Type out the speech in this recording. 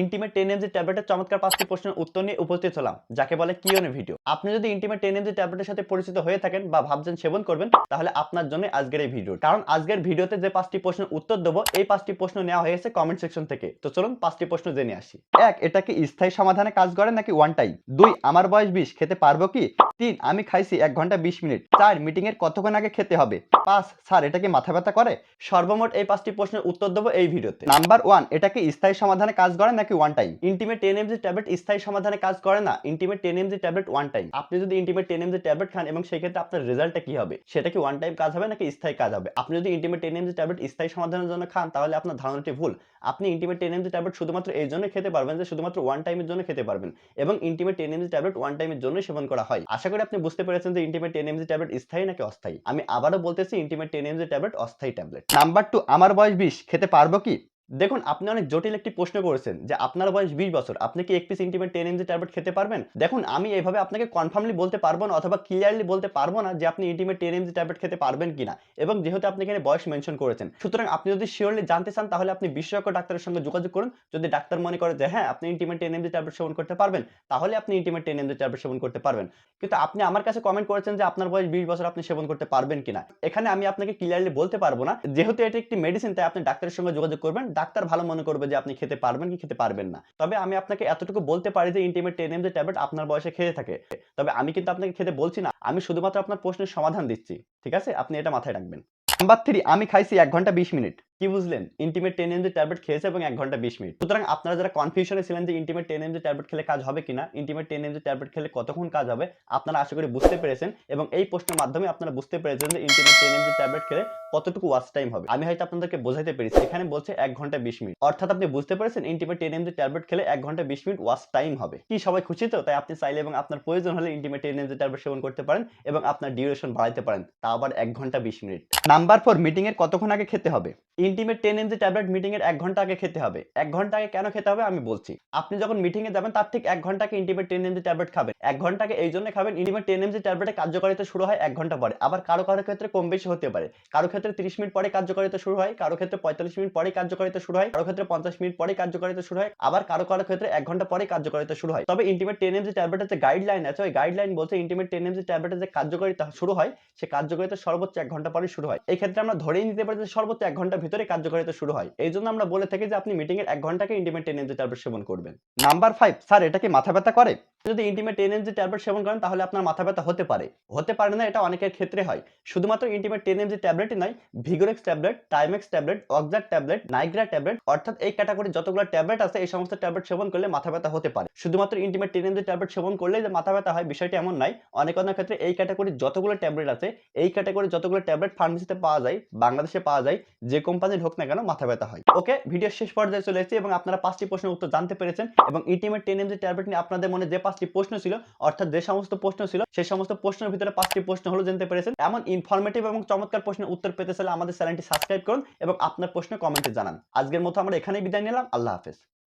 Intimate 10mg ট্যাবলেটের চমৎকার 5টি প্রশ্নের উত্তর নিয়ে উপস্থিত হলাম, যাকে বলে কিউএনএ ভিডিও। আপনি যদি ইন্টিমেট 10mg ট্যাবলেটের সাথে পরিচিত হয়ে থাকেন বা ভাবছেন সেবন করবেন, তাহলে আপনার জন্য আজকের এই ভিডিও। কারণ আজকের ভিডিওতে যে 5টি প্রশ্নের উত্তর দেবো, এই 5টি প্রশ্ন নেওয়া হয়েছে কমেন্ট সেকশন থেকে। তো চলুন 5টি প্রশ্ন জেনে আসি। 1, এটা কি স্থায়ী সমাধানে কাজ করে নাকি ওয়ান টাইম? 2, আমার বয়স 20, খেতে পারবো কি? 3, আমি খাইছি 1 ঘন্টা 20 মিনিট। 4, মিটিং এর কতক্ষণ আগে খেতে হবে? 5, স্যার এটা কি মাথা ব্যথা করে? সর্বমোট এই 5টি প্রশ্নের উত্তর দেবো এই ভিডিওতে। নাম্বার 1, এটা কি স্থায়ী সমাধানে কাজ করে নাকি one time? Intimate 10mg tablet স্থায়ী সমাধানে কাজ করে না। Intimate 10mg tablet one time. আপনি যদি ইন্টিমেট 10mg ট্যাবলেট খান এবং সেই ক্ষেত্রে আপনার রেজাল্টটা কি হবে? সেটা কি ওয়ান টাইম কাজ হবে নাকি স্থায়ী কাজ হবে? আপনি যদি ইন্টিমেট 10mg ট্যাবলেট স্থায়ী সমাধানের জন্য খান, তাহলে আপনার ধারণাটি ভুল। আপনি ইন্টিমেট 10mg ট্যাবলেট শুধুমাত্র এই জন্য খেতে পারবেন যে শুধুমাত্র ওয়ান টাইমের জন্য খেতে পারবেন, এবং ইন্টিমেট 10mg ট্যাবলেট ওয়ান টাইমের জন্য সেবন করা হয়। আশা করি আপনি বুঝতে পেরেছেন যে ইন্টিমেট 10mg ট্যাবলেট স্থায়ী নাকি অস্থায়ী। আমি আবারও বলতেছি, ইন্টিমেট 10mg ট্যাবলেট অস্থায়ী ট্যাবলেট। নাম্বার 2, আমার বয়স 20, খেতে পারবো কি? দেখুন, আপনি অনেক জটিল একটি প্রশ্ন করেছেন যে আপনার বয়স 20 বছর, আপনি কি এক পিস ইন্টিমেট 10mg ট্যাবলেট খেতে পারবেন? দেখুন, আমি এইভাবে আপনাকে কনফার্মলি বলতে পারবো না অথবা ক্লিয়ারলি বলতে পারবো না যে আপনি ইন্টিমেট 10mg ট্যাবলেট খেতে পারবেন কিনা। এবং যেহেতু আপনি এখানে বয়স মেনশন করেছেন, সুতরাং আপনি যদি শিওরলি জানতে চান, তাহলে আপনি বিশেষজ্ঞ ডাক্তারের সঙ্গে যোগাযোগ করুন। যদি ডাক্তার মনে করে যে হ্যাঁ, আপনি ইন্টিমেট 10mg ট্যাবলেট সেবন করতে পারবেন, তাহলে আপনি ইন্টিমেট 10mg ট্যাবলেট সেবন করতে পারবেন। কিন্তু আপনি আমার কাছে কমেন্ট করেছেন যে আপনার বয়স 20 বছর, আপনি সেবন করতে পারবেন কিনা। এখানে আমি আপনাকে ক্লিয়ারলি বলতে পারবো না। যেহেতু এটি একটি মেডিসিন, তাই আপনি ডাক্তারের সঙ্গে যোগাযোগ করবেন। ডাক্তার ভালো মনে করবে যে আপনি খেতে পারবেন কি খেতে পারবেন না। তবে আমি আপনাকে এতটুকু বলতে পারি যে ইন্টিমেট 10mg ট্যাবলেট আপনার বয়সে খেয়ে থাকে। তবে আমি কিন্তু আপনাকে খেতে বলছি না, আমি শুধুমাত্র আপনার প্রশ্নের সমাধান দিচ্ছি। ঠিক আছে? আপনি এটা মাথায় রাখবেন। নাম্বার 3, আমি খাইছি 1 ঘন্টা 20 মিনিট। কি বুঝলেন? ইন্টিমেট 10mg ট্যাবলেট খেয়েছে এবং 1 ঘন্টা 20 মিনিট। সুতরাং আপনারা যারা কনফিউশনে ছিলেন যে ইন্টিমেট 10mg ট্যাবলেট খেলে কাজ হবে কিনা, ইন্টিমেট 10mg ট্যাবলেট খেলে কতক্ষণ কাজ হবে, আপনারা আশা করি বুঝতে পেরেছেন, এবং এই প্রশ্নের মাধ্যমে আপনারা বুঝতে পেরেছেন যে ইন্টিমেট 10mg ট্যাবলেট খেলে কতটুকু ওয়াচ টাইম হবে। আমি হয়তো আপনাদেরকে বোঝাইতে পেরেছি। এখানে বলছে 1 ঘন্টা 20 মিনিট। অর্থাৎ আপনি বুঝতে পেরেছেন ইন্টিমেট 10mg ট্যাবলেট খেলে 1 ঘন্টা 20 মিনিট ওয়াচ টাইম হবে। কি সবাই খুশি তো? তাই আপনি চাইলে এবং আপনার প্রয়োজন হলে ইন্টিমেট 10mg ট্যাবলেট সেবন করতে পারেন এবং আপনার ডিউরেশন বাড়াইতে পারেন। তাও আবার 1 ঘন্টা 20 মিনিট। নাম্বার 4, মিটিং এর কতক্ষণ আগে খেতে হবে? ইন্টিমেট 10mg ট্যাবলেট মিটিং এর 1 ঘন্টা আগে খেতে হবে। 1 ঘন্টা আগে কেন খেতে হবে আমি বলছি। আপনি যখন মিটিং এ যাবেন, তার ঠিক 1 ঘন্টা আগে ইন্টিমেট 10mg ট্যাবলেট খাবেন। 1 ঘন্টা আগে এই জন্য খাবেন, ইন্টিমেট 10mg ট্যাবলেটের কার্যকারিতা শুরু হয় 1 ঘন্টা পরে। আবার কারো ক্ষেত্রে কম বেশি হতে পারে। কারো ক্ষেত্রে 30 মিনিট পরে কার্যকারিতা শুরু হয়, কারো ক্ষেত্রে 45 মিনিট পরে কার্যকারিতা শুরু হয়, কারো ক্ষেত্রে 50 মিনিট পরে কার্যকারিতা শুরু হয়, আবার কারো ক্ষেত্রে 1 ঘন্টা পরে কার্যকারিতা শুরু হয়। তবে ইন্টিমেট 10mg ট্যাবলেটের যে গাইডলাইন আছে, ওই গাইডলাইন বলছে ইন্টিমেট 10mg ট্যাবলেটের যে কার্যকারিতা শুরু হয়, সে কার্যকারিতা সর্বোচ্চ 1 ঘন্টা পরে শুরু হয়। এই ক্ষেত্রে আমরা ধরেই নিতে পারি যে সর্বোচ্চ 1 ঘন্টার ভিতরে কার্যকারিতা শুরু হয়। এইজন্য আমরা বলে থাকি যে আপনি মিটিং এর 1 ঘন্টাকে ইন্টিমেট 10mg ট্যাবলেট সেবন করবেন। নাম্বার 5, স্যার এটা কি মাথা ব্যথা করে? যদি ইন্টিমেট 10mg ট্যাবলেট সেবন করেন, তাহলে আপনার মাথা ব্যথা হতে পারে। হতে পারে না এটা অনেকের ক্ষেত্রে হয়। শুধুমাত্র ইন্টিমেট 10mg ট্যাবলেটই নয়, Vigorex tablet, Timex tablet, অক্সার tablet, Niagara tablet, অর্থাৎ এই ক্যাটাগরির যতগুলো ট্যাবলেট আছে, এই সমস্ত ট্যাবলেট সেবন করলে মাথা ব্যথা হতে পারে। শুধুমাত্র ইন্টিমেট 10mg ট্যাবলেট সেবন করলেই যে মাথা ব্যথা হয়, বিষয়টি এমন নয়। অনেক ক্ষেত্রে এই ক্যাটাগরির যতগুলো ট্যাবলেট আছে, এই ক্যাটাগরির যতগুলো ট্যাবলেট ফার্মেসিতে পাওয়া যায়, বাংলাদেশে পাওয়া যায়, যে কোম্পানির হোক না কেন, মাথা ব্যথা হয়। ওকে, ভিডিও শেষ পর্যায়ে চলে এসেছি এবং আপনারা 5টি প্রশ্নের উত্তর জানতে পেরেছেন, এবং ইন্টিমেট 10mg ট্যাবলেট নিয়ে আপনাদের মনে যে 5টি প্রশ্ন ছিল, অর্থাৎ যে সমস্ত প্রশ্ন ছিল, সেই সমস্ত প্রশ্নের ভিতরে 5টি প্রশ্ন হলো জানতে পেরেছেন। এমন ইনফরমেটিভ এবং চমৎকার প্রশ্নের উত্তর পেতে চাইলে আমাদের চ্যানেলটি সাবস্ক্রাইব করুন এবং আপনার প্রশ্ন কমেন্টে জানান। আজকের মতো আমরা এখানেই বিদায় নিলাম। আল্লাহ হাফেজ।